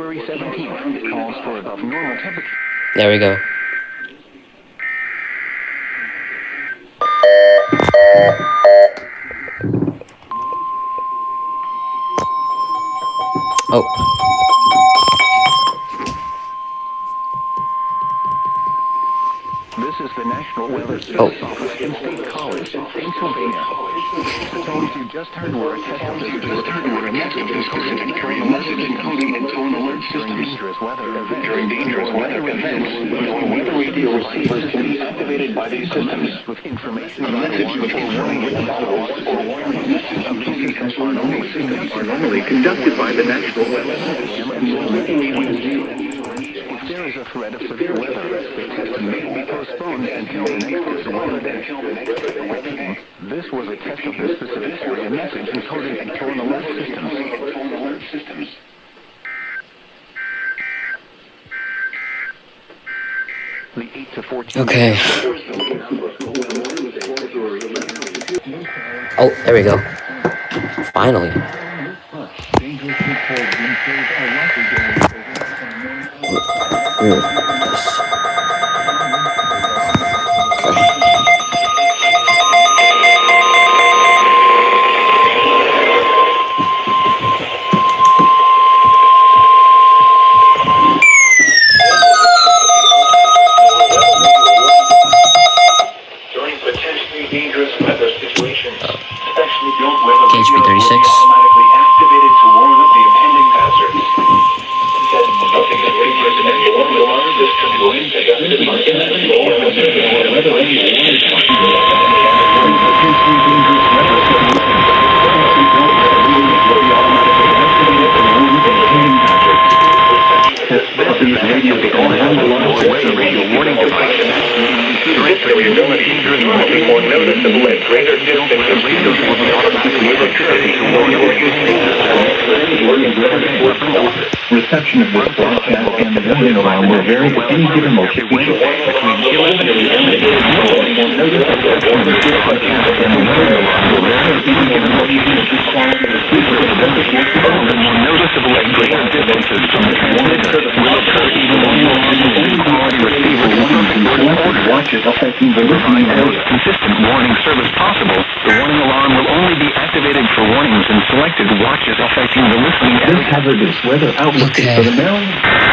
February 17th calls for above normal temperature. There we go. Oh. This is the National Weather Service Office in State College, Pennsylvania. The tones you just heard were a test of this particular message encoding and tone alert systems during dangerous weather events. Your weather radio receivers can be activated by these systems with information about warning systems are normally conducted by the National Weather Service. If there is a threat of severe weather, the test may be postponed until the next weather day. This was a test of this specific area message encoded in tone alert systems. The 8 to 14. Okay. Oh, there we go. Finally. During potentially dangerous weather situations, specially built weather radios will be 36. automatically activated to warn of the impending hazards. Alarm system will be adjusted by weather radio warning system. During potentially dangerous weather situations, specially built weather radios will be automatically activated to warn of the impending hazards. These radios all have weather radio warning devices. During variability, dangerous will be more noticeable at greater distances. Radios will be automatically electricity to warn of reception of this broadcast and the warning alarm will vary at any given location. Between 11 a.m. and 8 p.m. Notice of reception of this broadcast and the warning alarm will vary at any given location. More noticeable at greater distances from the transmitted service will occur even when you are using quality receiver warnings and selected watches affecting the listening area. Consistent warning service possible. The warning alarm will only be activated for warnings and selected watches affecting the listening area. This hazardous weather outlook is for the Maryland.